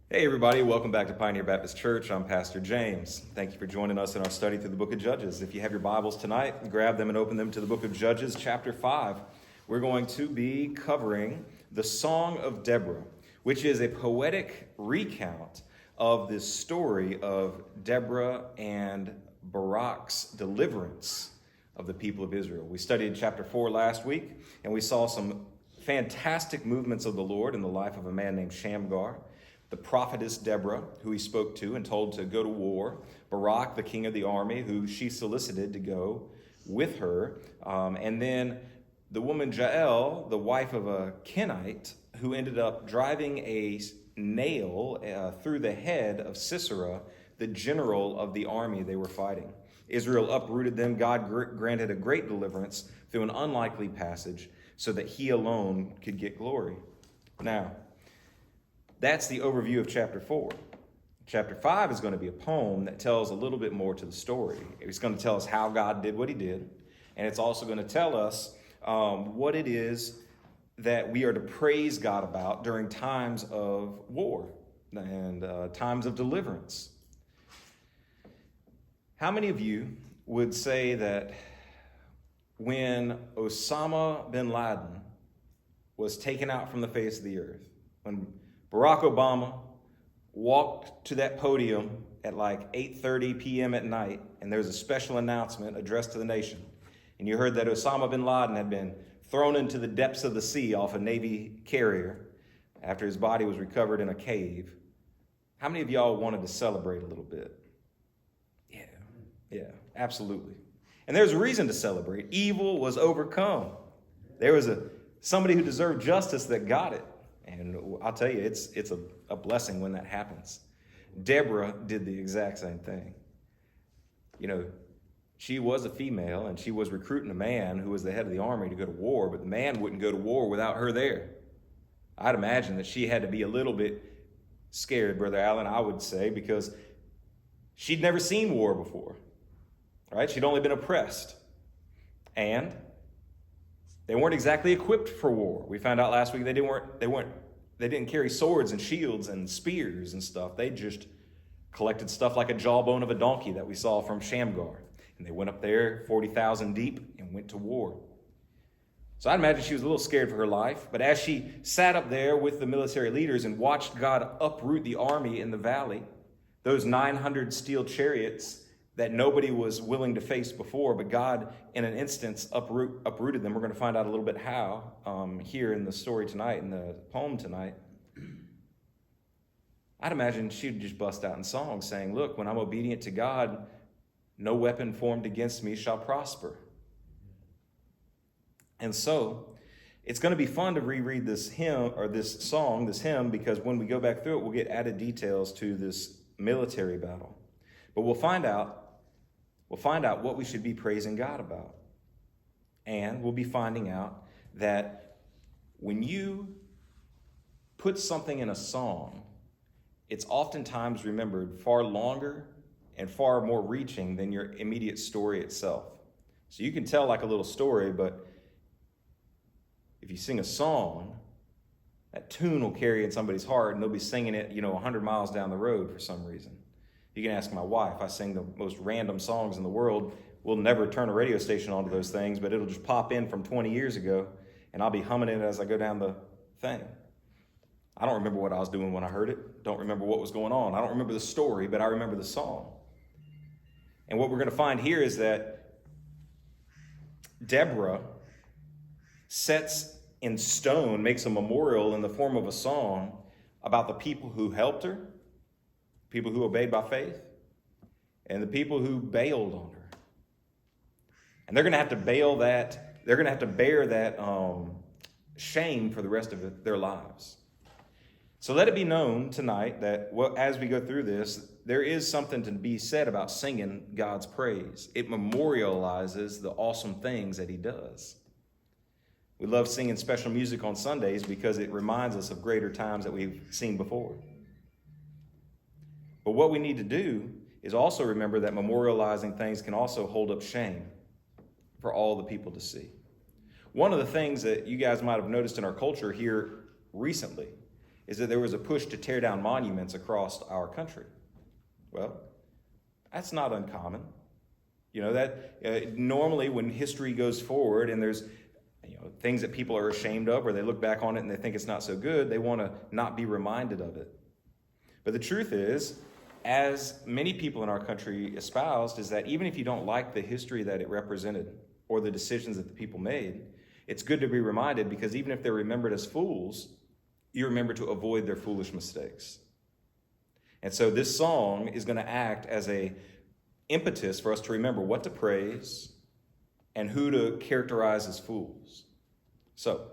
Hey everybody, welcome back to Pioneer Baptist Church. I'm Pastor James. Thank you for joining us in our study through the book of Judges. If you have your Bibles tonight, grab them and open them to the book of Judges, chapter 5. We're going to be covering the Song of Deborah, which is a poetic recount of this story of Deborah and Barak's deliverance of the people of Israel. We studied chapter 4 last week, and we saw some fantastic movements of the Lord in the life of a man named Shamgar, the prophetess Deborah, who he spoke to and told to go to war, Barak, the king of the army, who she solicited to go with her, and then the woman Jael, the wife of a Kenite, who ended up driving a nail through the head of Sisera, the general of the army they were fighting. Israel uprooted them. God granted a great deliverance through an unlikely passage so that he alone could get glory. Now, that's the overview of chapter 4. Chapter 5 is going to be a poem that tells a little bit more to the story. It's going to tell us how God did what he did, and it's also going to tell us what it is that we are to praise God about during times of war and times of deliverance. How many of you would say that when Osama bin Laden was taken out from the face of the earth, when Barack Obama walked to that podium at like 8:30 p.m. at night, and there was a special announcement addressed to the nation, and you heard that Osama bin Laden had been thrown into the depths of the sea off a Navy carrier after his body was recovered in a cave, how many of y'all wanted to celebrate a little bit? Yeah, absolutely. And there's a reason to celebrate. Evil was overcome. There was somebody who deserved justice that got it. And I'll tell you, it's a blessing when that happens. Deborah did the exact same thing. You know, she was a female, and she was recruiting a man who was the head of the army to go to war, but the man wouldn't go to war without her there. I'd imagine that she had to be a little bit scared, Brother Allen, I would say, because she'd never seen war before, right? She'd only been oppressed. And they weren't exactly equipped for war. We found out last week they didn't carry swords and shields and spears and stuff. They just collected stuff like a jawbone of a donkey that we saw from Shamgar. And they went up there 40,000 deep and went to war. So I'd imagine she was a little scared for her life. But as she sat up there with the military leaders and watched God uproot the army in the valley, those 900 steel chariots that nobody was willing to face before, but God, in an instance, uprooted them. We're going to find out a little bit how here in the story tonight, in the poem tonight. I'd imagine she'd just bust out in song saying, look, when I'm obedient to God, no weapon formed against me shall prosper. And so it's going to be fun to reread this hymn, or this song, this hymn, because when we go back through it, we'll get added details to this military battle. But we'll find out what we should be praising God about. And we'll be finding out that when you put something in a song, it's oftentimes remembered far longer and far more reaching than your immediate story itself. So you can tell like a little story, but if you sing a song, that tune will carry in somebody's heart, and they'll be singing it, 100 miles down the road for some reason. You can ask my wife. I sing the most random songs in the world. We'll never turn a radio station onto those things, but it'll just pop in from 20 years ago, and I'll be humming it as I go down the thing. I don't remember what I was doing when I heard it. Don't remember what was going on. I don't remember the story, but I remember the song. And what we're going to find here is that Deborah sets in stone, makes a memorial in the form of a song about the people who helped her, people who obeyed by faith, and the people who bailed on her. And they're going to have to bear that shame for the rest of their lives. So let it be known tonight that as we go through this, there is something to be said about singing God's praise. It memorializes the awesome things that he does. We love singing special music on Sundays because it reminds us of greater times that we've seen before. But what we need to do is also remember that memorializing things can also hold up shame for all the people to see. One of the things that you guys might have noticed in our culture here recently is that there was a push to tear down monuments across our country. Well, that's not uncommon. You know, that normally when history goes forward and there's things that people are ashamed of, or they look back on it and they think it's not so good, they want to not be reminded of it. But the truth is, as many people in our country espoused, is that even if you don't like the history that it represented or the decisions that the people made, it's good to be reminded, because even if they're remembered as fools, you remember to avoid their foolish mistakes. And so this song is going to act as a impetus for us to remember what to praise and who to characterize as fools. So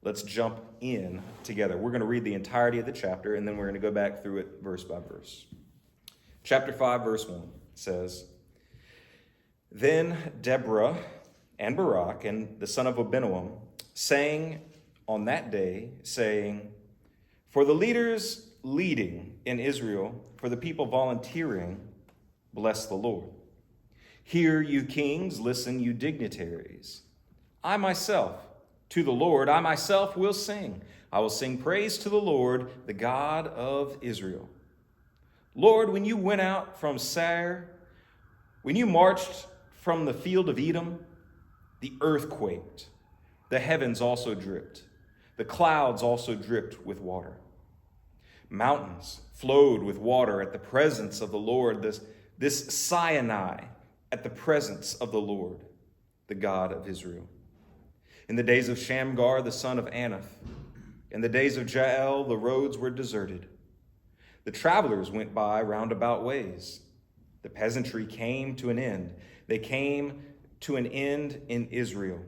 let's jump in together. We're going to read the entirety of the chapter, and then we're going to go back through it verse by verse. Chapter 5, verse 1 says, Then Deborah and Barak and the son of Abinoam sang on that day, saying, For the leaders leading in Israel, for the people volunteering, bless the Lord. Hear, you kings, listen, you dignitaries. I myself, to the Lord, I myself will sing. I will sing praise to the Lord, the God of Israel. Lord, when you went out from Seir, when you marched from the field of Edom, the earth quaked, the heavens also dripped, the clouds also dripped with water. Mountains flowed with water at the presence of the Lord, this Sinai at the presence of the Lord, the God of Israel. In the days of Shamgar, the son of Anath, in the days of Jael, the roads were deserted. The travelers went by roundabout ways. The peasantry came to an end. They came to an end in Israel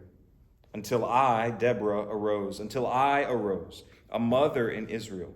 until I, Deborah, arose, a mother in Israel.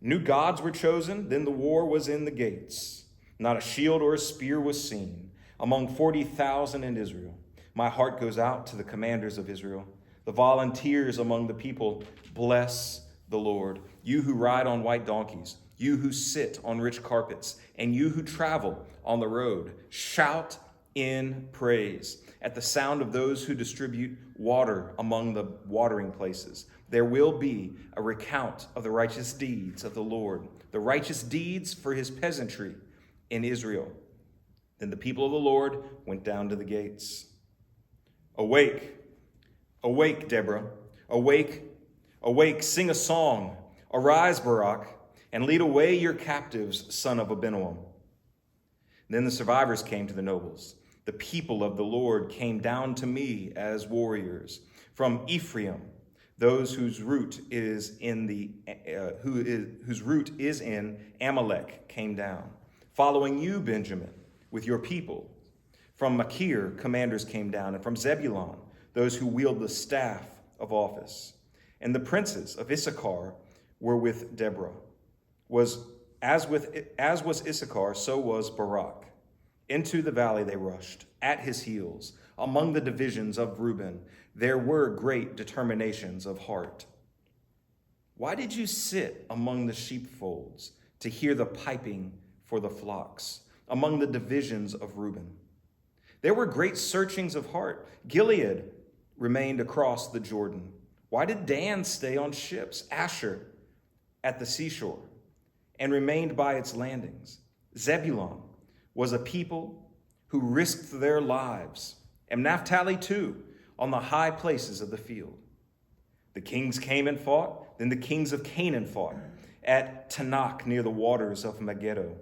New gods were chosen, then the war was in the gates. Not a shield or a spear was seen among 40,000 in Israel. My heart goes out to the commanders of Israel, the volunteers among the people. Bless the Lord. You who ride on white donkeys, you who sit on rich carpets, and you who travel on the road, shout in praise at the sound of those who distribute water among the watering places. There will be a recount of the righteous deeds of the Lord, the righteous deeds for his peasantry in Israel. Then the people of the Lord went down to the gates. Awake, awake, Deborah, awake, awake, sing a song. Arise, Barak, and lead away your captives, son of Abinoam. Then the survivors came to the nobles. The people of the Lord came down to me as warriors. From Ephraim, those whose root is in Amalek came down. Following you, Benjamin, with your people. From Machir, commanders came down, and from Zebulun, those who wield the staff of office. And the princes of Issachar were with Deborah. As was Issachar, so was Barak. Into the valley they rushed, at his heels. Among the divisions of Reuben, there were great determinations of heart. Why did you sit among the sheepfolds to hear the piping for the flocks, among the divisions of Reuben? There were great searchings of heart. Gilead remained across the Jordan. Why did Dan stay on ships? Asher at the seashore and remained by its landings. Zebulun was a people who risked their lives, and Naphtali too, on the high places of the field. The kings came and fought, then the kings of Canaan fought at Tanakh near the waters of Megiddo.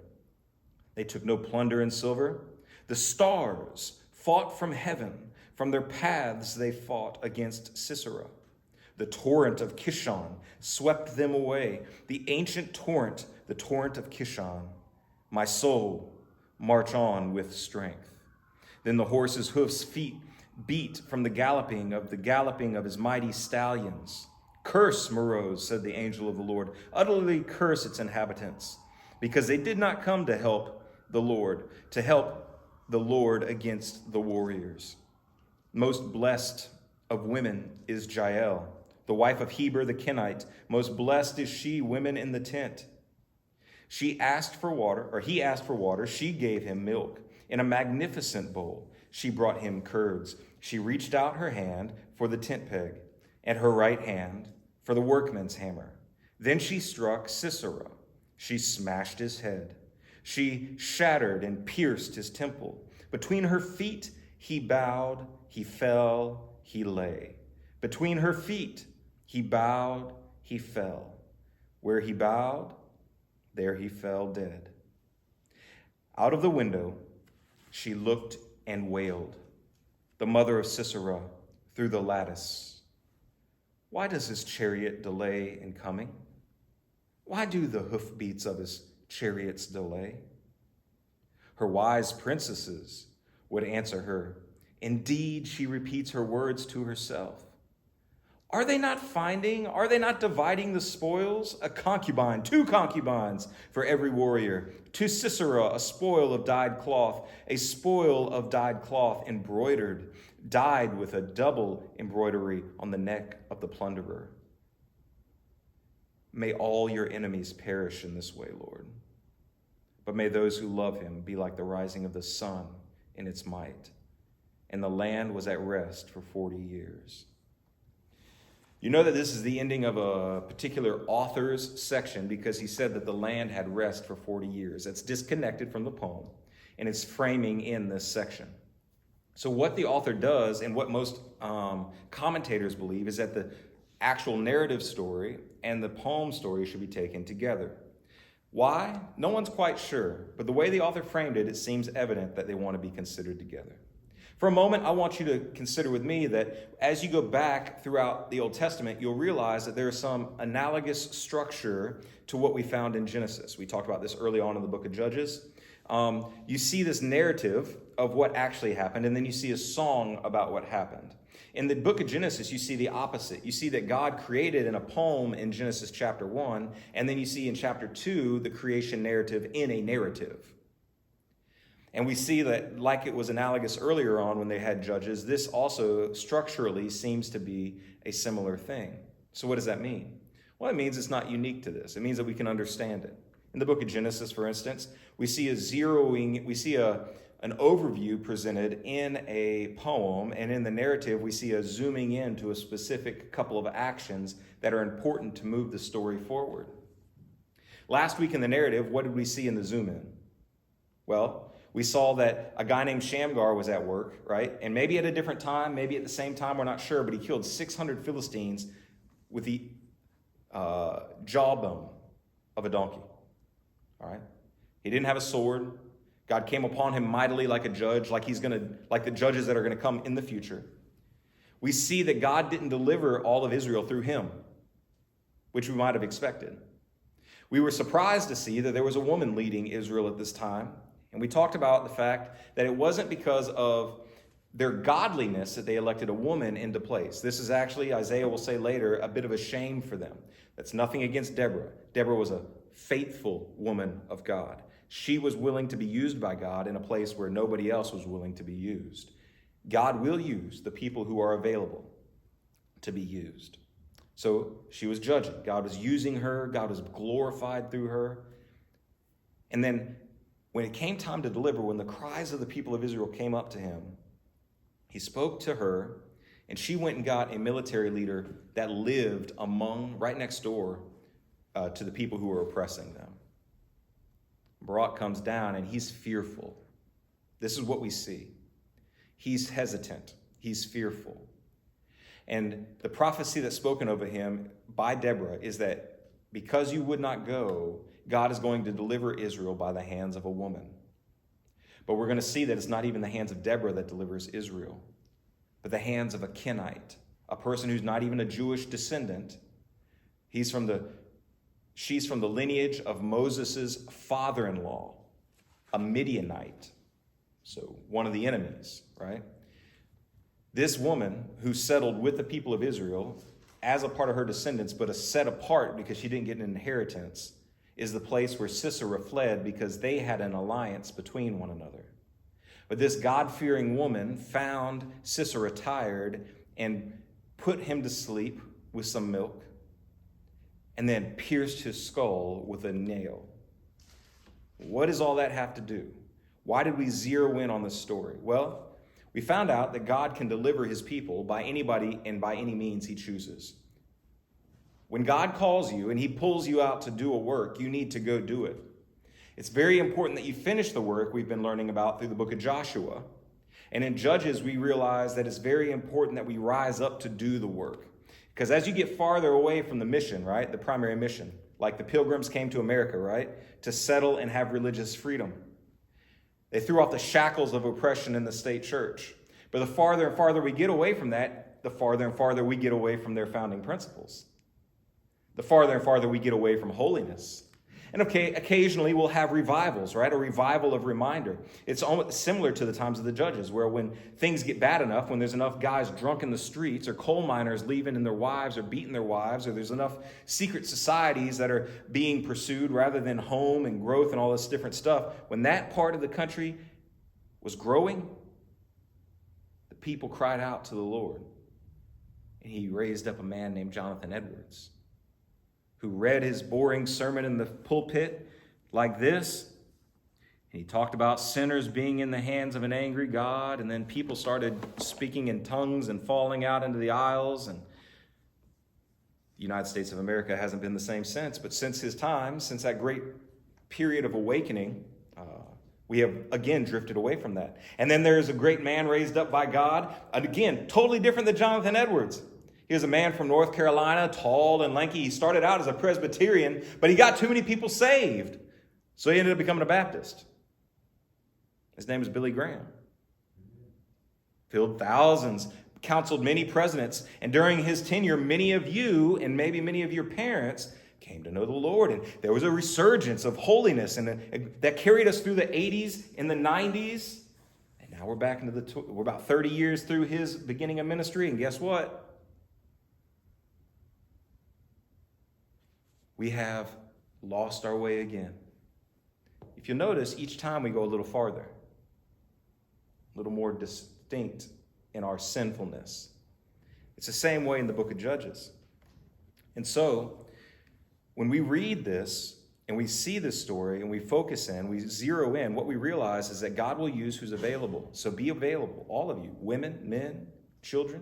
They took no plunder in silver. The stars fought from heaven. From their paths they fought against Sisera. The torrent of Kishon swept them away. The ancient torrent, the torrent of Kishon. My soul, march on with strength. Then the horse's hoofs feet beat from the galloping of his mighty stallions. Curse Meroz, said the angel of the Lord. Utterly curse its inhabitants, because they did not come to help the Lord against the warriors. Most blessed of women is Jael, the wife of Heber the Kenite. Most blessed is she, women in the tent. He asked for water, she gave him milk. In a magnificent bowl, she brought him curds. She reached out her hand for the tent peg, and her right hand for the workman's hammer. Then she struck Sisera. She smashed his head. She shattered and pierced his temple. Between her feet he bowed, he fell, he lay. Between her feet he bowed, he fell. Where he bowed, there he fell dead. Out of the window she looked and wailed, the mother of Sisera, through the lattice. Why does his chariot delay in coming? Why do the hoofbeats of his chariots delay? Her wise princesses would answer her. Indeed, she repeats her words to herself. Are they not dividing the spoils? A concubine, 2 concubines for every warrior. To Sisera, a spoil of dyed cloth, a spoil of dyed cloth embroidered, dyed with a double embroidery on the neck of the plunderer. May all your enemies perish in this way, Lord. But may those who love him be like the rising of the sun in its might. And the land was at rest for 40 years. You know that this is the ending of a particular author's section because he said that the land had rest for 40 years. That's disconnected from the poem, and it's framing in this section. So what the author does, and what most commentators believe, is that the actual narrative story and the poem story should be taken together. Why? No one's quite sure, but the way the author framed it, it seems evident that they want to be considered together. For a moment, I want you to consider with me that as you go back throughout the Old Testament, you'll realize that there is some analogous structure to what we found in Genesis. We talked about this early on in the book of Judges. You see this narrative of what actually happened, and then you see a song about what happened. In the book of Genesis, you see the opposite. You see that God created in a poem in Genesis chapter 1, and then you see in chapter 2 the creation narrative in a narrative. And we see that, like it was analogous earlier on when they had Judges, this also structurally seems to be a similar thing. So what does that mean? Well, it means it's not unique to this. It means that we can understand it. In the book of Genesis, for instance, we see an overview presented in a poem, and in the narrative, we see a zooming in to a specific couple of actions that are important to move the story forward. Last week in the narrative, what did we see in the zoom in? Well, we saw that a guy named Shamgar was at work, right? And maybe at a different time, maybe at the same time, we're not sure, but he killed 600 Philistines with the jawbone of a donkey, all right? He didn't have a sword. God came upon him mightily like a judge, like the judges that are going to come in the future. We see that God didn't deliver all of Israel through him, which we might have expected. We were surprised to see that there was a woman leading Israel at this time. And we talked about the fact that it wasn't because of their godliness that they elected a woman into place. This is actually, Isaiah will say later, a bit of a shame for them. That's nothing against Deborah. Deborah was a faithful woman of God. She was willing to be used by God in a place where nobody else was willing to be used. God will use the people who are available to be used. So she was judging. God was using her. God was glorified through her. And then when it came time to deliver, when the cries of the people of Israel came up to him, he spoke to her, and she went and got a military leader that lived right next door to the people who were oppressing them. Barak comes down, and he's fearful. This is what we see. He's hesitant. He's fearful. And the prophecy that's spoken over him by Deborah is that because you would not go, God is going to deliver Israel by the hands of a woman. But we're going to see that it's not even the hands of Deborah that delivers Israel, but the hands of a Kenite, a person who's not even a Jewish descendant. She's from the lineage of Moses' father-in-law, a Midianite. So one of the enemies, right? This woman who settled with the people of Israel as a part of her descendants, but is set apart because she didn't get an inheritance, is the place where Sisera fled because they had an alliance between one another. But this God-fearing woman found Sisera tired and put him to sleep with some milk and then pierced his skull with a nail. What does all that have to do? Why did we zero in on this story? Well, we found out that God can deliver his people by anybody and by any means he chooses. When God calls you and he pulls you out to do a work, you need to go do it. It's very important that you finish the work we've been learning about through the book of Joshua. And in Judges, we realize that it's very important that we rise up to do the work. Because as you get farther away from the mission, right, the primary mission, like the Pilgrims came to America, right, to settle and have religious freedom. They threw off the shackles of oppression in the state church. But the farther and farther we get away from that, the farther and farther we get away from their founding principles. The farther and farther we get away from holiness. And okay, occasionally we'll have revivals, right? A revival of reminder. It's almost similar to the times of the Judges, where when things get bad enough, when there's enough guys drunk in the streets, or coal miners leaving in their wives or beating their wives, or there's enough secret societies that are being pursued rather than home and growth and all this different stuff, when that part of the country was growing, the people cried out to the Lord. And he raised up a man named Jonathan Edwards, who read his boring sermon in the pulpit like this. And he talked about sinners being in the hands of an angry God, and then people started speaking in tongues and falling out into the aisles. And the United States of America hasn't been the same since. But since his time, since that great period of awakening, we have again drifted away from that. And then there is a great man raised up by God, and again, totally different than Jonathan Edwards. He was a man from North Carolina, tall and lanky. He started out as a Presbyterian, but he got too many people saved. So he ended up becoming a Baptist. His name is Billy Graham. Filled thousands, counseled many presidents. And during his tenure, many of you and maybe many of your parents came to know the Lord. And there was a resurgence of holiness and that carried us through the 80s and the 90s. And now we're back into we're about 30 years through his beginning of ministry. And guess what? We have lost our way again. If you notice, each time we go a little farther, a little more distinct in our sinfulness. It's the same way in the book of Judges. And so, when we read this and we see this story and we focus in, we zero in, what we realize is that God will use who's available. So be available, all of you, women, men, children.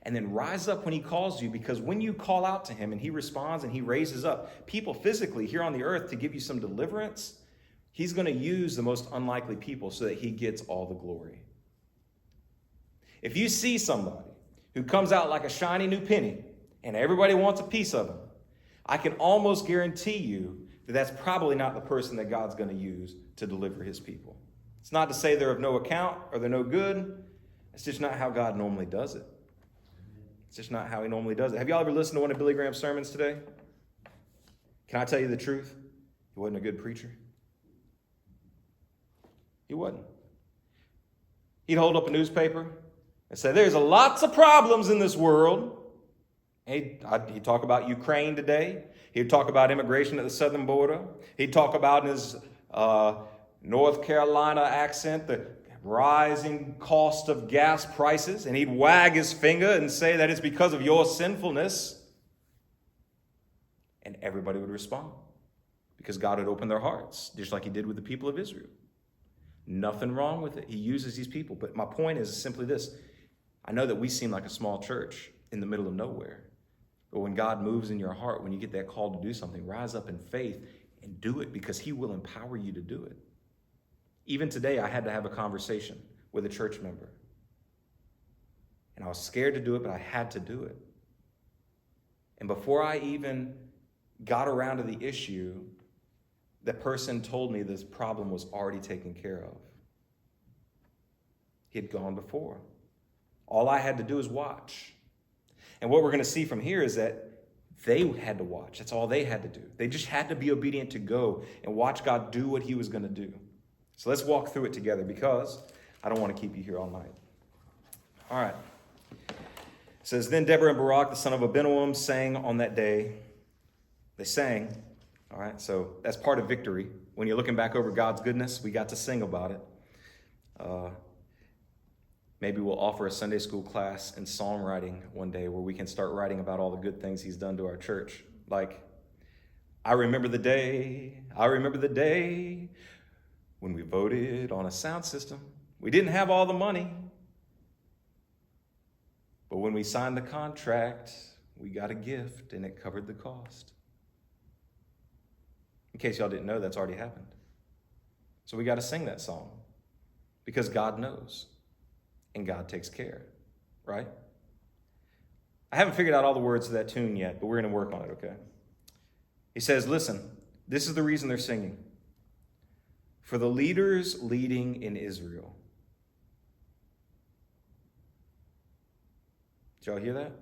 And then rise up when he calls you, because when you call out to him and he responds and he raises up people physically here on the earth to give you some deliverance, he's going to use the most unlikely people so that he gets all the glory. If you see somebody who comes out like a shiny new penny and everybody wants a piece of him, I can almost guarantee you that that's probably not the person that God's going to use to deliver his people. It's not to say they're of no account or they're no good. It's just not how God normally does it. It's just not how he normally does it. Have y'all ever listened to one of Billy Graham's sermons today? Can I tell you the truth? He wasn't a good preacher. He wasn't. He'd hold up a newspaper and say, there's lots of problems in this world. He'd talk about Ukraine today. He'd talk about immigration at the southern border. He'd talk about in his North Carolina accent the rising cost of gas prices, and he'd wag his finger and say that it's because of your sinfulness. And everybody would respond because God had opened their hearts, just like he did with the people of Israel. Nothing wrong with it. He uses these people. But my point is simply this. I know that we seem like a small church in the middle of nowhere. But when God moves in your heart, when you get that call to do something, rise up in faith and do it, because he will empower you to do it. Even today, I had to have a conversation with a church member. And I was scared to do it, but I had to do it. And before I even got around to the issue, the person told me this problem was already taken care of. He had gone before. All I had to do is watch. And what we're going to see from here is that they had to watch. That's all they had to do. They just had to be obedient to go and watch God do what he was going to do. So let's walk through it together, because I don't want to keep you here all night. All right. It says, then Deborah and Barak, the son of Abinoam, sang on that day. They sang. All right, so that's part of victory. When you're looking back over God's goodness, we got to sing about it. Maybe we'll offer a Sunday school class in songwriting one day where we can start writing about all the good things he's done to our church. Like, I remember the day when we voted on a sound system. We didn't have all the money, but when we signed the contract, we got a gift and it covered the cost. In case y'all didn't know, that's already happened. So we got to sing that song because God knows and God takes care, right? I haven't figured out all the words to that tune yet, but we're going to work on it, okay? He says, listen, this is the reason they're singing. For the leaders leading in Israel. Did y'all hear that?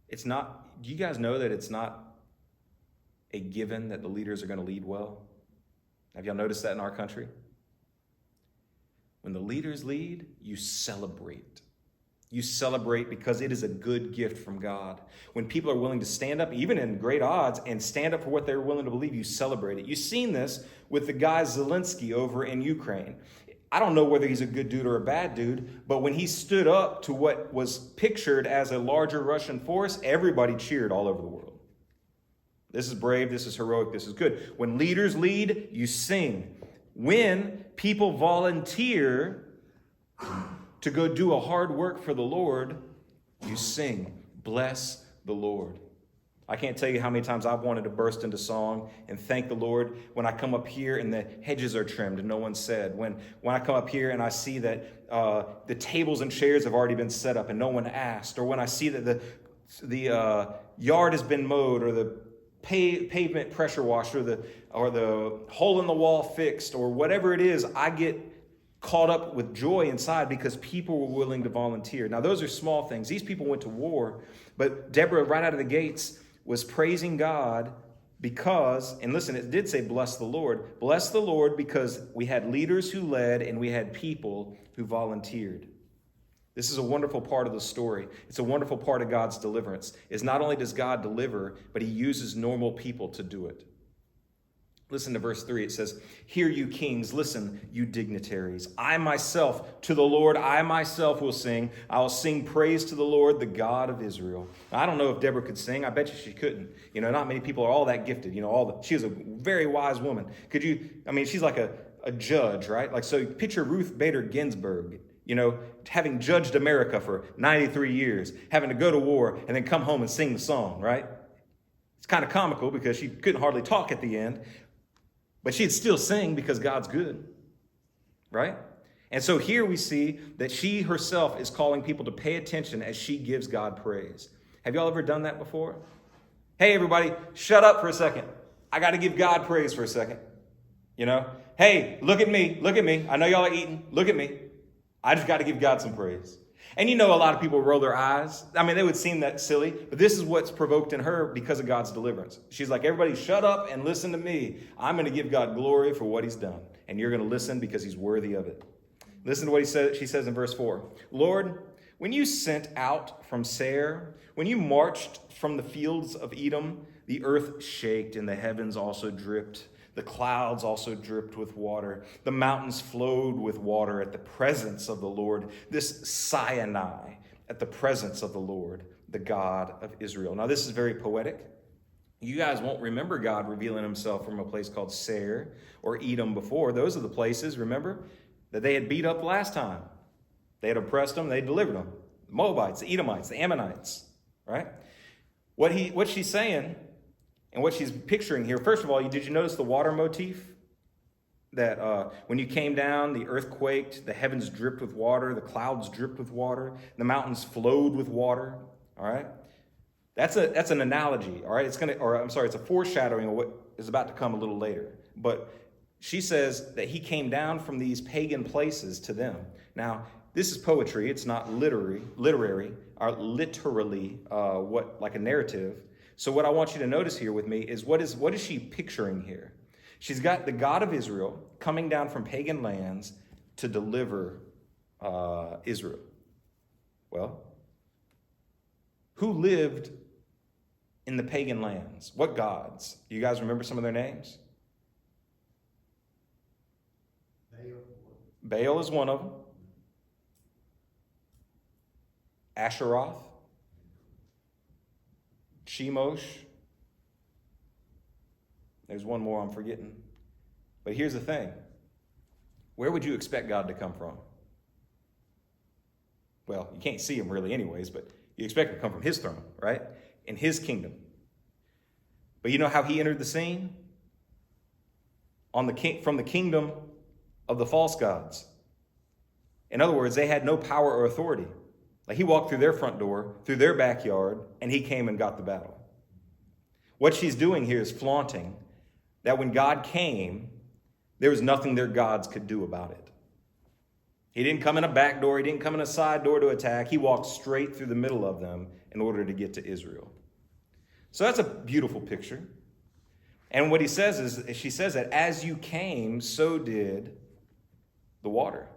It's not, do you guys know that it's not a given that the leaders are going to lead well? Have y'all noticed that in our country? When the leaders lead, you celebrate. You celebrate because it is a good gift from God. When people are willing to stand up, even in great odds, and stand up for what they're willing to believe, you celebrate it. You've seen this with the guy Zelensky over in Ukraine. I don't know whether he's a good dude or a bad dude, but when he stood up to what was pictured as a larger Russian force, everybody cheered all over the world. This is brave, this is heroic, this is good. When leaders lead, you sing. When people volunteer to go do a hard work for the Lord, you sing, bless the Lord. I can't tell you how many times I've wanted to burst into song and thank the Lord when I come up here and the hedges are trimmed and no one said. When I come up here and I see that the tables and chairs have already been set up and no one asked. Or when I see that the yard has been mowed or the pavement pressure washed or the hole in the wall fixed or whatever it is, I get caught up with joy inside because people were willing to volunteer. Now, those are small things. These people went to war, but Deborah, right out of the gates, was praising God because, and listen, it did say bless the Lord. Bless the Lord because we had leaders who led and we had people who volunteered. This is a wonderful part of the story. It's a wonderful part of God's deliverance. Is not only does God deliver, but he uses normal people to do it. Listen to verse 3. It says, hear you kings, listen, you dignitaries. I myself, to the Lord, I myself will sing. I will sing praise to the Lord, the God of Israel. Now, I don't know if Deborah could sing. I bet you she couldn't. Not many people are all that gifted. She was a very wise woman. She's like a judge, right? Like, so picture Ruth Bader Ginsburg, having judged America for 93 years, having to go to war and then come home and sing the song, right? It's kind of comical because she couldn't hardly talk at the end. But she'd still sing because God's good, right? And so here we see that she herself is calling people to pay attention as she gives God praise. Have y'all ever done that before? Hey, everybody, shut up for a second. I got to give God praise for a second. Hey, look at me. I know y'all are eating. Look at me. I just got to give God some praise. And a lot of people roll their eyes. They would seem that silly, but this is what's provoked in her because of God's deliverance. She's like, everybody shut up and listen to me. I'm going to give God glory for what he's done. And you're going to listen because he's worthy of it. Listen to what she says in verse 4. Lord, when you sent out from Seir, when you marched from the fields of Edom, the earth shaked and the heavens also dripped. The clouds also dripped with water. The mountains flowed with water at the presence of the Lord. This Sinai at the presence of the Lord, the God of Israel. Now, this is very poetic. You guys won't remember God revealing himself from a place called Seir or Edom before. Those are the places, remember, that they had beat up last time. They had oppressed them. They delivered them. The Moabites, the Edomites, the Ammonites, right? What she's saying and what she's picturing here, first of all, did you notice the water motif? That when you came down, the earth quaked, the heavens dripped with water, the clouds dripped with water, the mountains flowed with water, all right? That's an analogy, all right? It's a foreshadowing of what is about to come a little later. But she says that he came down from these pagan places to them. Now, this is poetry. It's not literary, or literally like a narrative. So what I want you to notice here with me is what is she picturing here? She's got the God of Israel coming down from pagan lands to deliver Israel. Well, who lived in the pagan lands? What gods? Do you guys remember some of their names? Baal is one of them. Asheroth. Chemosh. There's one more I'm forgetting. But here's the thing. Where would you expect God to come from? Well, you can't see him really anyways, but You expect it to come from his throne, right? In his kingdom. But you know how he entered the scene? From the kingdom of the false gods. In other words, they had no power or authority. Like he walked through their front door, through their backyard, and he came and got the battle. What she's doing here is flaunting that when God came, there was nothing their gods could do about it. He didn't come in a back door. He didn't come in a side door to attack. He walked straight through the middle of them in order to get to Israel. So that's a beautiful picture. And what he says is, she says that as you came, so did the water.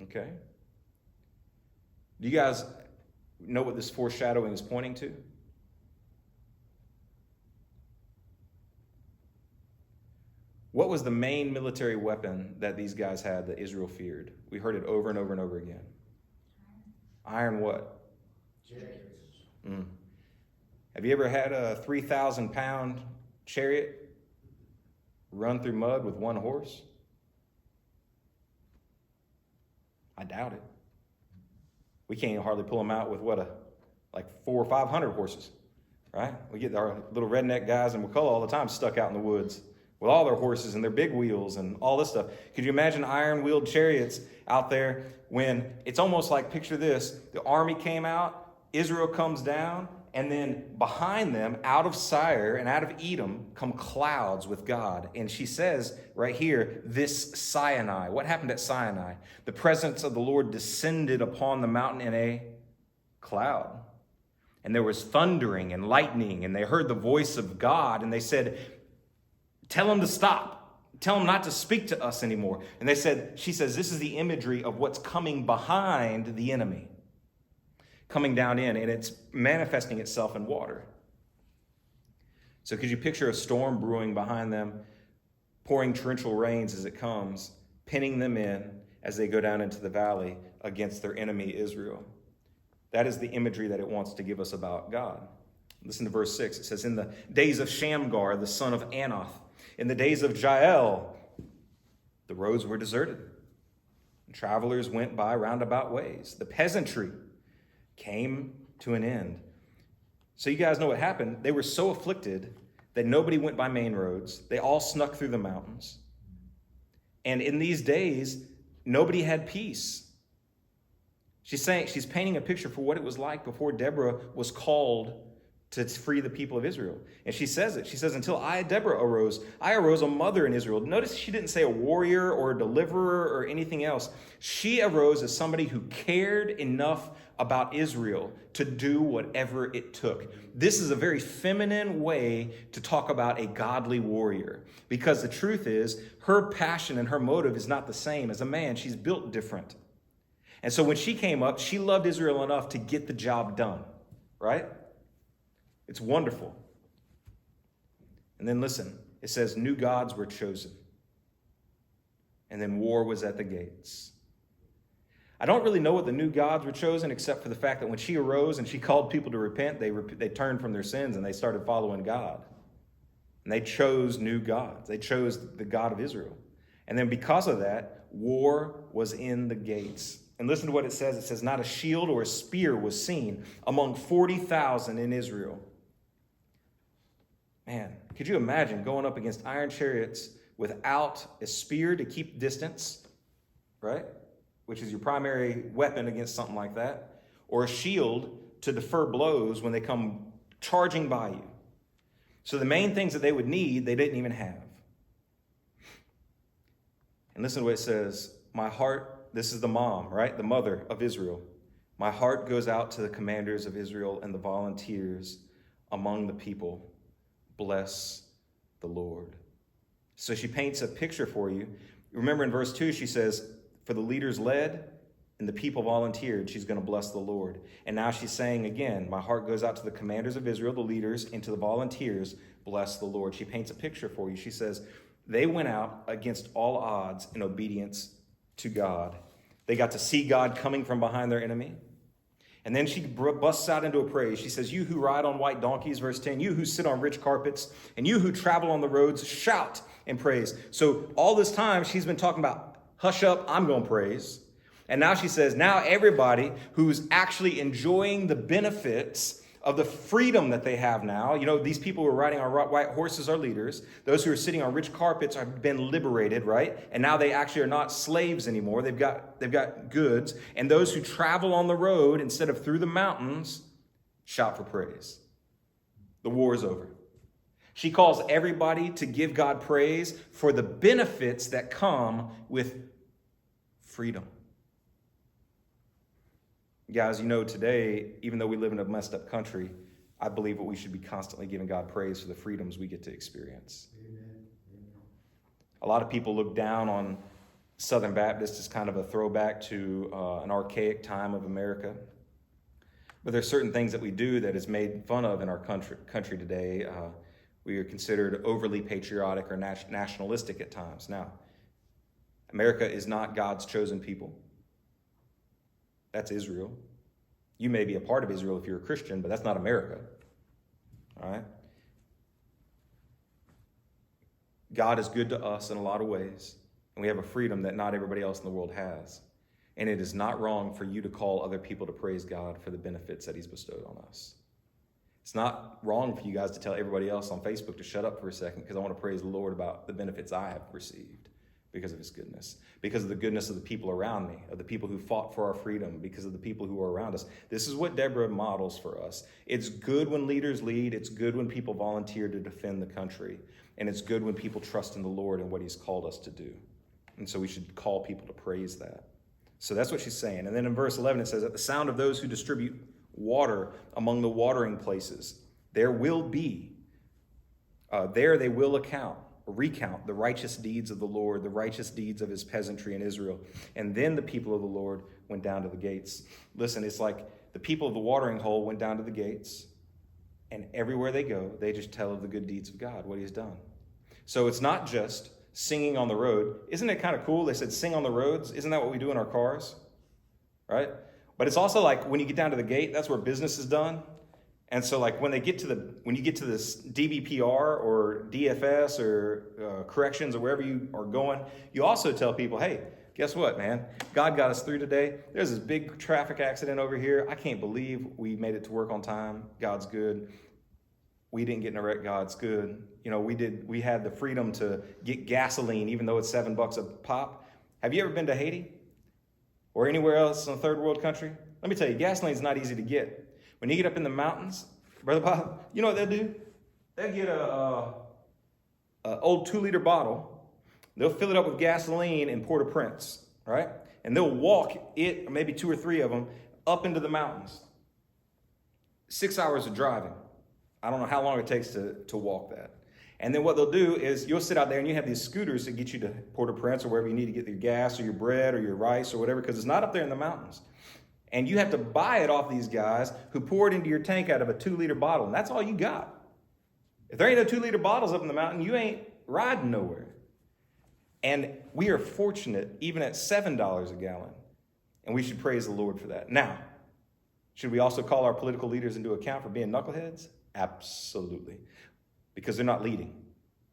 Okay? Do you guys know what this foreshadowing is pointing to? What was the main military weapon that these guys had that Israel feared? We heard it over and over and over again. Iron what? Chariots. Have you ever had a 3,000-pound chariot run through mud with one horse? I doubt it. We can't hardly pull them out with like 400 or 500 horses, right? We get our little redneck guys in McCullough all the time stuck out in the woods with all their horses and their big wheels and all this stuff. Could you imagine iron-wheeled chariots out there when it's almost like, picture this, the army came out, Israel comes down, and then behind them, out of Seir and out of Edom, come clouds with God. And she says right here, this Sinai. What happened at Sinai? The presence of the Lord descended upon the mountain in a cloud. And there was thundering and lightning, and they heard the voice of God, and they said, tell him to stop. Tell him not to speak to us anymore. And she says, this is the imagery of what's coming behind the enemy. Coming down in, and it's manifesting itself in water. So could you picture a storm brewing behind them, pouring torrential rains as it comes, pinning them in as they go down into the valley against their enemy, Israel? That is the imagery that it wants to give us about God. Listen to verse 6. It says, in the days of Shamgar, the son of Anath, in the days of Jael, the roads were deserted. And travelers went by roundabout ways. The peasantry came to an end. So you guys know what happened. They were so afflicted that nobody went by main roads. They all snuck through the mountains. And in these days, nobody had peace. She's painting a picture for what it was like before Deborah was called to free the people of Israel. And she says it. She says, until Deborah arose, I arose a mother in Israel. Notice she didn't say a warrior or a deliverer or anything else. She arose as somebody who cared enough about Israel to do whatever it took. This is a very feminine way to talk about a godly warrior, because the truth is her passion and her motive is not the same as a man. She's built different. And so when she came up, she loved Israel enough to get the job done, right? It's wonderful. And then listen, it says new gods were chosen. And then war was at the gates. I don't really know what the new gods were chosen, except for the fact that when she arose and she called people to repent, they turned from their sins and they started following God. And they chose new gods. They chose the God of Israel. And then because of that, war was in the gates. And listen to what it says. It says, not a shield or a spear was seen among 40,000 in Israel. Man, could you imagine going up against iron chariots without a spear to keep distance, right? Which is your primary weapon against something like that, or a shield to defer blows when they come charging by you. So the main things that they would need, they didn't even have. And listen to what it says. My heart, this is the mom, right? The mother of Israel. My heart goes out to the commanders of Israel and the volunteers among the people. Bless the Lord. So she paints a picture for you. Remember in verse 2, she says, for the leaders led and the people volunteered, she's going to bless the Lord. And now she's saying again, my heart goes out to the commanders of Israel, the leaders, and to the volunteers, bless the Lord. She paints a picture for you. She says, they went out against all odds in obedience to God. They got to see God coming from behind their enemy. And then she busts out into a praise. She says, you who ride on white donkeys, verse 10, you who sit on rich carpets, and you who travel on the roads, shout and praise. So all this time, she's been talking about, hush up, I'm going to praise. And now she says, now everybody who's actually enjoying the benefits of the freedom that they have now, these people who are riding on white horses are leaders. Those who are sitting on rich carpets have been liberated, right? And now they actually are not slaves anymore. They've got goods. And those who travel on the road instead of through the mountains shout for praise. The war is over. She calls everybody to give God praise for the benefits that come with freedom. Guys, today, even though we live in a messed up country, I believe that we should be constantly giving God praise for the freedoms we get to experience. Amen. A lot of people look down on Southern Baptists as kind of a throwback to an archaic time of America. But there's certain things that we do that is made fun of in our country today. We are considered overly patriotic or nationalistic at times. Now, America is not God's chosen people. That's Israel. You may be a part of Israel if you're a Christian, but that's not America. All right? God is good to us in a lot of ways, and we have a freedom that not everybody else in the world has. And it is not wrong for you to call other people to praise God for the benefits that he's bestowed on us. It's not wrong for you guys to tell everybody else on Facebook to shut up for a second because I want to praise the Lord about the benefits I have received because of his goodness, because of the goodness of the people around me, of the people who fought for our freedom, because of the people who are around us. This is what Deborah models for us. It's good when leaders lead. It's good when people volunteer to defend the country. And it's good when people trust in the Lord and what he's called us to do. And so we should call people to praise that. So that's what she's saying. And then in verse 11, it says, at the sound of those who distribute water among the watering places, there will be, there they will recount the righteous deeds of the Lord, the righteous deeds of his peasantry in Israel. And then the people of the Lord went down to the gates. Listen, it's like the people of the watering hole went down to the gates, and everywhere they go, they just tell of the good deeds of God, what he's done. So it's not just singing on the road. Isn't it kind of cool? They said sing on the roads. Isn't that what we do in our cars? Right? But it's also like when you get down to the gate, that's where business is done. And so like when you get to this DBPR or DFS or corrections or wherever you are going, you also tell people, hey, guess what, man? God got us through today. There's this big traffic accident over here. I can't believe we made it to work on time. God's good. We didn't get in a wreck. God's good. We had the freedom to get gasoline, even though it's $7 a pop. Have you ever been to Haiti or anywhere else in a third world country? Let me tell you, gasoline is not easy to get. When you get up in the mountains, Brother Bob, you know what they'll do? They'll get a old 2-liter bottle. They'll fill it up with gasoline in Port-au-Prince, right? And they'll walk it, or maybe 2 or 3 of them, up into the mountains. 6 hours of driving. I don't know how long it takes to walk that. And then what they'll do is you'll sit out there and you have these scooters that get you to Port-au-Prince or wherever you need to get your gas or your bread or your rice or whatever, because it's not up there in the mountains. And you have to buy it off these guys who pour it into your tank out of a 2-liter bottle. And that's all you got. If there ain't no 2-liter bottles up in the mountain, you ain't riding nowhere. And we are fortunate even at $7 a gallon. And we should praise the Lord for that. Now, should we also call our political leaders into account for being knuckleheads? Absolutely. Because they're not leading,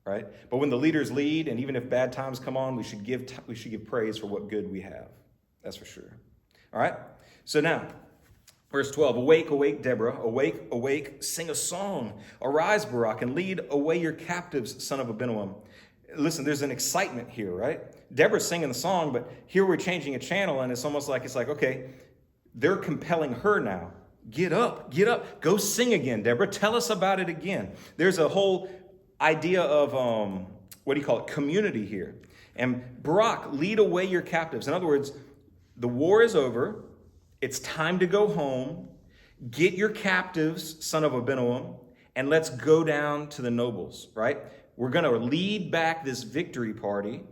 right? But when the leaders lead, and even if bad times come on, we should give praise for what good we have. That's for sure. All right? So now, verse 12, awake, awake, Deborah, awake, awake, sing a song. Arise, Barak, and lead away your captives, son of Abinoam. Listen, there's an excitement here, right? Deborah's singing the song, but here we're changing a channel, and it's almost like, okay, they're compelling her now. Get up, go sing again, Deborah. Tell us about it again. There's a whole idea of, community here. And Barak, lead away your captives. In other words, the war is over. It's time to go home. Get your captives, son of Abinoam, and let's go down to the nobles, right? We're going to lead back this victory party,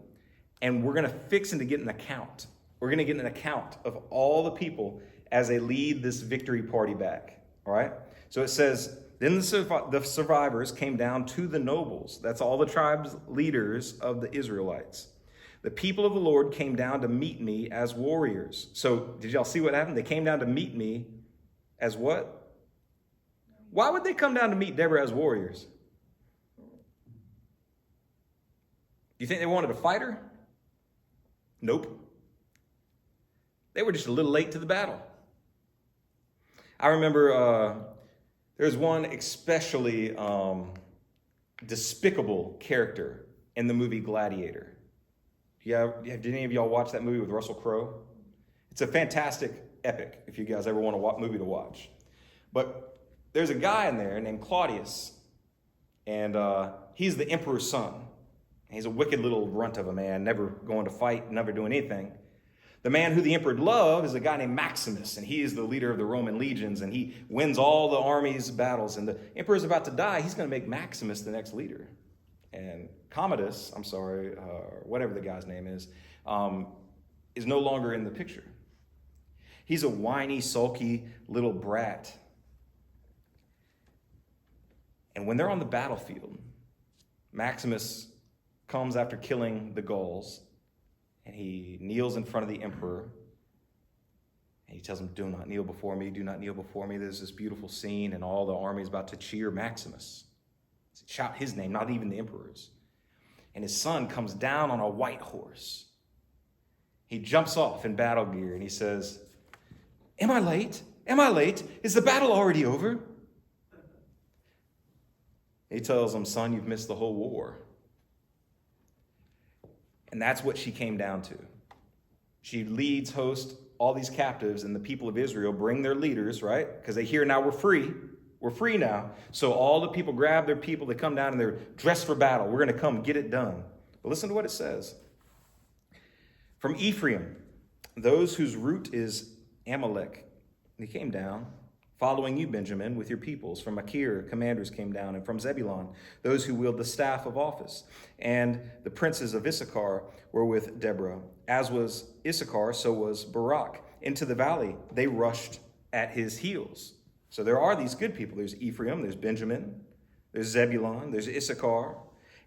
and we're going to fix and to get an account. We're going to get an account of all the people as they lead this victory party back, all right? So it says, then the survivors came down to the nobles. That's all the tribes leaders of the Israelites. The people of the Lord came down to meet me as warriors. So did y'all see what happened? They came down to meet me as what? Why would they come down to meet Deborah as warriors? Do you think they wanted to fight her? Nope. They were just a little late to the battle. I remember there's one especially despicable character in the movie Gladiator. Did any of y'all watch that movie with Russell Crowe? It's a fantastic epic if you guys ever want a movie to watch. But there's a guy in there named Claudius, and he's the emperor's son. He's a wicked little runt of a man, never going to fight, never doing anything. The man who the emperor loved is a guy named Maximus, and he is the leader of the Roman legions, and he wins all the army's battles. And the emperor's about to die. He's going to make Maximus the next leader. And Commodus, whatever the guy's name is no longer in the picture. He's a whiny, sulky little brat. And when they're on the battlefield, Maximus comes after killing the Gauls, and he kneels in front of the emperor. And he tells him, do not kneel before me, do not kneel before me. There's this beautiful scene, and all the army is about to cheer Maximus. Shout his name, not even the emperor's. And his son comes down on a white horse. He jumps off in battle gear, and he says, am I late? Am I late? Is the battle already over? He tells him, son, you've missed the whole war. And that's what she came down to. She leads, hosts all these captives, and the people of Israel bring their leaders, right? Because they hear now we're free. We're free now. So all the people grab their people, they come down and they're dressed for battle. We're going to come get it done. But listen to what it says. From Ephraim, those whose root is Amalek, they came down. Following you, Benjamin, with your peoples. From Machir, commanders came down. And from Zebulun, those who wield the staff of office. And the princes of Issachar were with Deborah. As was Issachar, so was Barak. Into the valley, they rushed at his heels. So there are these good people. There's Ephraim, there's Benjamin, there's Zebulun, there's Issachar.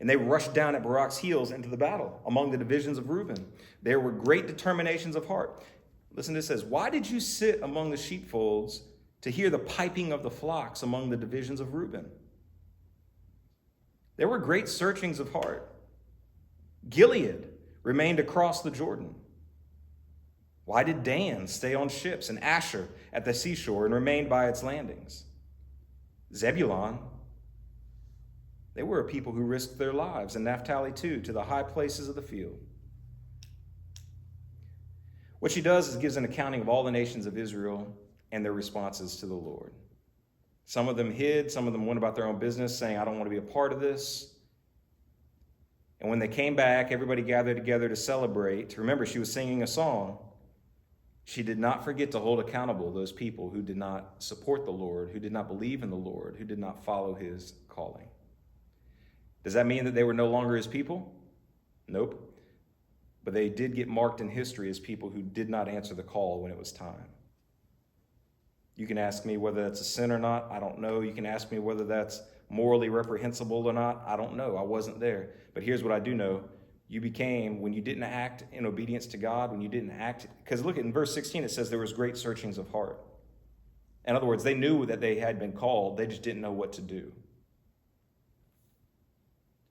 And they rushed down at Barak's heels into the battle among the divisions of Reuben. There were great determinations of heart. Listen to this, it says, why did you sit among the sheepfolds to hear the piping of the flocks among the divisions of Reuben? There were great searchings of heart. Gilead remained across the Jordan. Why did Dan stay on ships and Asher at the seashore and remain by its landings? Zebulun, they were a people who risked their lives, and Naphtali too, to the high places of the field. What she does is gives an accounting of all the nations of Israel and their responses to the Lord. Some of them hid, some of them went about their own business saying, I don't want to be a part of this. And when they came back, everybody gathered together to celebrate. Remember, she was singing a song. She did not forget to hold accountable those people who did not support the Lord, who did not believe in the Lord, who did not follow his calling. Does that mean that they were no longer his people? Nope. But they did get marked in history as people who did not answer the call when it was time. You can ask me whether that's a sin or not. I don't know. You can ask me whether that's morally reprehensible or not. I don't know. I wasn't there. But here's what I do know. You became, when you didn't act in obedience to God, when you didn't act, because look at in verse 16, it says there was great searchings of heart. In other words, they knew that they had been called. They just didn't know what to do.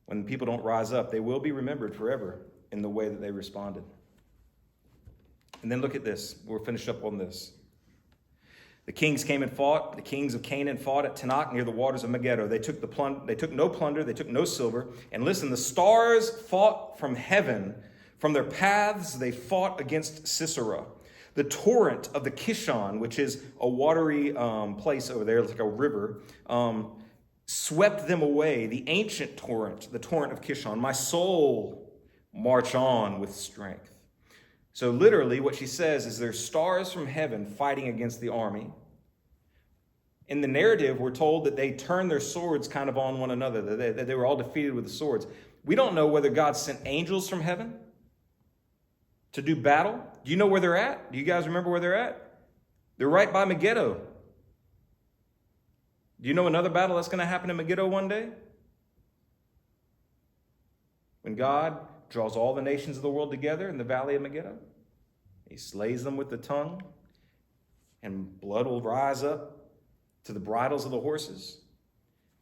When people don't rise up, they will be remembered forever in the way that they responded. And then look at this. We'll finish up on this. The kings came and fought. The kings of Canaan fought at Tanakh near the waters of Megiddo. They took no plunder. They took no silver. And listen, the stars fought from heaven. From their paths, they fought against Sisera. The torrent of the Kishon, which is a watery place over there, it's like a river, swept them away. The ancient torrent, the torrent of Kishon. My soul, march on with strength. So literally what she says is there's stars from heaven fighting against the army. In the narrative, we're told that they turned their swords kind of on one another, that they were all defeated with the swords. We don't know whether God sent angels from heaven to do battle. Do you know where they're at? Do you guys remember where they're at? They're right by Megiddo. Do you know another battle that's going to happen in Megiddo one day? When God draws all the nations of the world together in the valley of Megiddo. He slays them with the tongue, and blood will rise up to the bridles of the horses.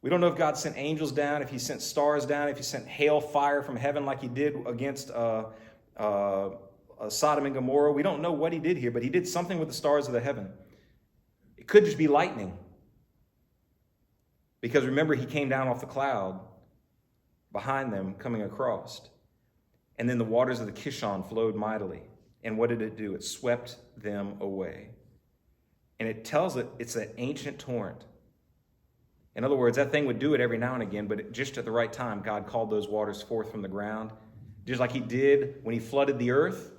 We don't know if God sent angels down, if he sent stars down, if he sent hail fire from heaven like he did against Sodom and Gomorrah. We don't know what he did here, but he did something with the stars of the heaven. It could just be lightning. Because remember, he came down off the cloud behind them coming across. And then the waters of the Kishon flowed mightily. And what did it do? It swept them away. And it tells it it's an ancient torrent. In other words, that thing would do it every now and again, but just at the right time, God called those waters forth from the ground, just like he did when he flooded the earth,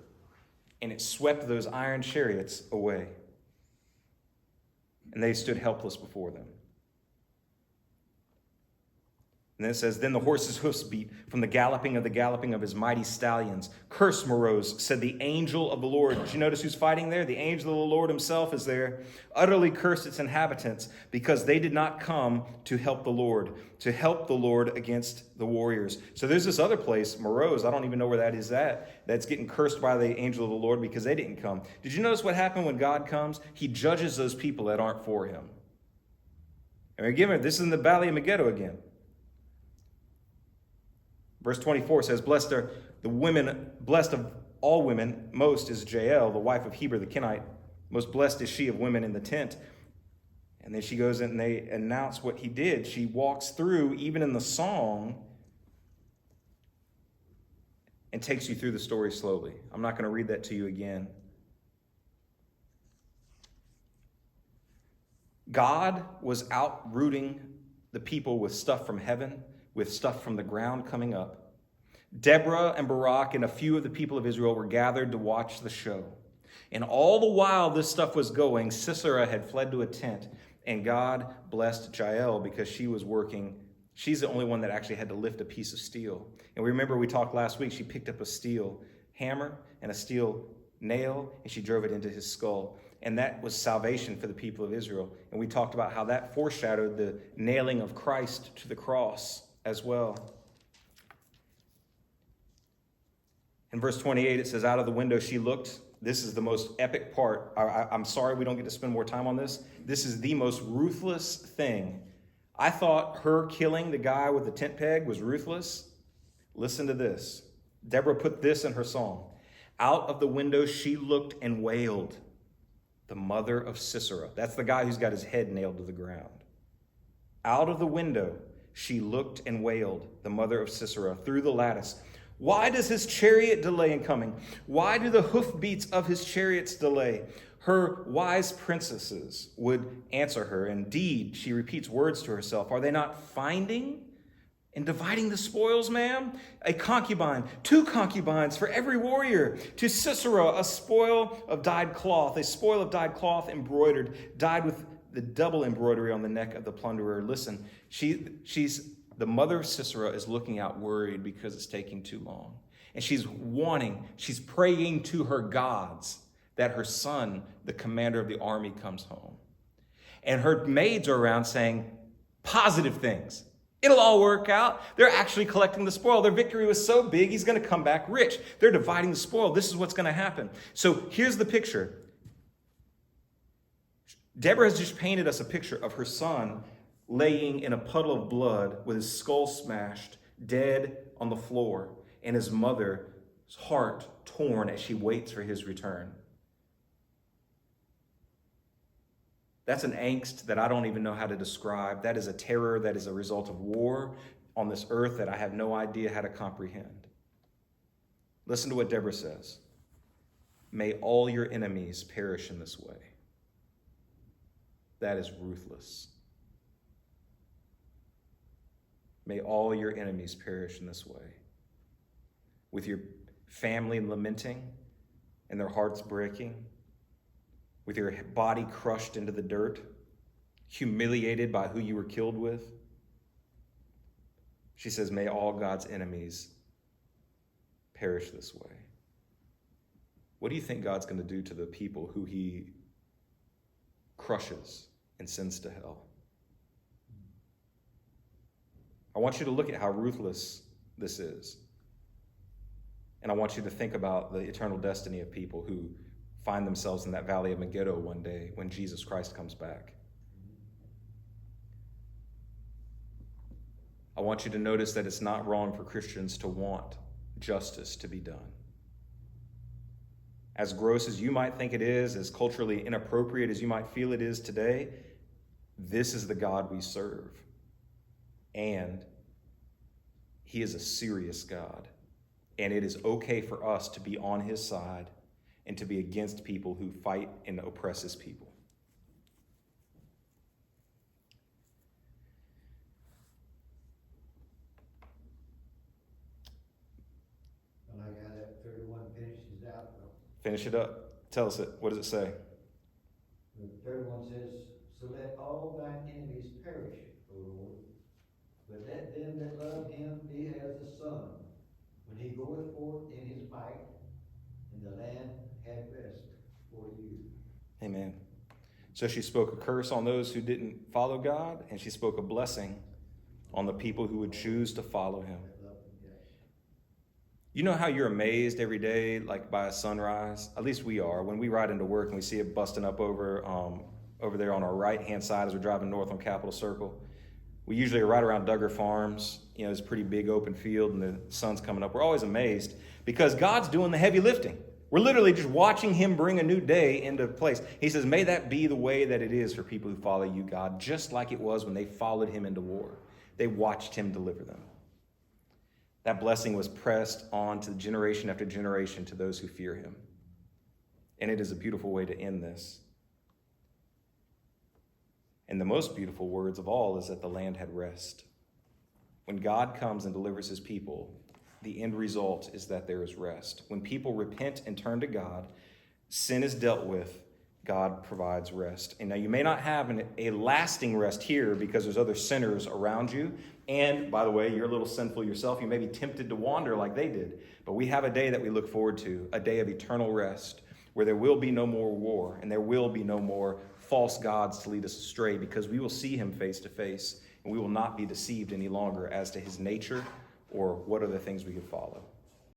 and it swept those iron chariots away. And they stood helpless before them. And then it says, then the horses' hoofs beat from the galloping of his mighty stallions. Curse, Meroz, said the angel of the Lord. Did you notice who's fighting there? The angel of the Lord himself is there. Utterly curse its inhabitants, because they did not come to help the Lord against the warriors. So there's this other place, Meroz, I don't even know where that is at, that's getting cursed by the angel of the Lord because they didn't come. Did you notice what happened when God comes? He judges those people that aren't for him. And again, this is in the Valley of Megiddo again. Verse 24 says, blessed of all women, most is Jael, the wife of Heber the Kenite. Most blessed is she of women in the tent. And then she goes in and they announce what he did. She walks through, even in the song, and takes you through the story slowly. I'm not going to read that to you again. God was outrooting the people with stuff from heaven, with stuff from the ground coming up. Deborah and Barak and a few of the people of Israel were gathered to watch the show. And all the while this stuff was going, Sisera had fled to a tent, and God blessed Jael because she was working. She's the only one that actually had to lift a piece of steel. And remember we talked last week, she picked up a steel hammer and a steel nail, and she drove it into his skull. And that was salvation for the people of Israel. And we talked about how that foreshadowed the nailing of Christ to the cross as well. In verse 28, it says, out of the window she looked. This is the most epic part. I'm sorry we don't get to spend more time on this. This is the most ruthless thing. I thought her killing the guy with the tent peg was ruthless. Listen to this. Deborah put this in her song. Out of the window she looked and wailed. The mother of Sisera. That's the guy who's got his head nailed to the ground. Out of the window she looked and wailed, the mother of Sisera, through the lattice. Why does his chariot delay in coming? Why do the hoofbeats of his chariots delay? Her wise princesses would answer her. Indeed, she repeats words to herself. Are they not finding and dividing the spoils, ma'am? A concubine, 2 concubines for every warrior. To Sisera, a spoil of dyed cloth embroidered, dyed with the double embroidery on the neck of the plunderer. Listen, the mother of Sisera is looking out worried because it's taking too long. And she's praying to her gods that her son, the commander of the army, comes home. And her maids are around saying positive things. It'll all work out. They're actually collecting the spoil. Their victory was so big, he's going to come back rich. They're dividing the spoil. This is what's going to happen. So here's the picture. Deborah has just painted us a picture of her son laying in a puddle of blood with his skull smashed, dead on the floor, and his mother's heart torn as she waits for his return. That's an angst that I don't even know how to describe. That is a terror that is a result of war on this earth that I have no idea how to comprehend. Listen to what Deborah says. May all your enemies perish in this way. That is ruthless. May all your enemies perish in this way. With your family lamenting and their hearts breaking, with your body crushed into the dirt, humiliated by who you were killed with. She says, may all God's enemies perish this way. What do you think God's going to do to the people who he crushes and sends to hell? I want you to look at how ruthless this is. And I want you to think about the eternal destiny of people who find themselves in that valley of Megiddo one day when Jesus Christ comes back. I want you to notice that it's not wrong for Christians to want justice to be done. As gross as you might think it is, as culturally inappropriate as you might feel it is today, this is the God we serve. And he is a serious God. And it is okay for us to be on his side and to be against people who fight and oppress his people. And I got that 31 finishes out. Finish it up. Tell us it. What does it say? The 31 says, so let all thine enemies perish, O Lord, but let them that love him be as the sun, when he goeth forth in his might, and the land had rest for you. Amen. So she spoke a curse on those who didn't follow God, and she spoke a blessing on the people who would choose to follow him. You know how you're amazed every day, like by a sunrise? At least we are. When we ride into work and we see it busting up over there on our right-hand side as we're driving north on Capitol Circle. We usually are right around Duggar Farms. You know, it's a pretty big open field and the sun's coming up. We're always amazed because God's doing the heavy lifting. We're literally just watching him bring a new day into place. He says, may that be the way that it is for people who follow you, God, just like it was when they followed him into war. They watched him deliver them. That blessing was pressed on to generation after generation to those who fear him. And it is a beautiful way to end this. And the most beautiful words of all is that the land had rest. When God comes and delivers his people, the end result is that there is rest. When people repent and turn to God, sin is dealt with, God provides rest. And now you may not have a lasting rest here because there's other sinners around you. And by the way, you're a little sinful yourself. You may be tempted to wander like they did. But we have a day that we look forward to, a day of eternal rest, where there will be no more war and there will be no more false gods to lead us astray, because we will see him face to face and we will not be deceived any longer as to his nature or what are the things we could follow.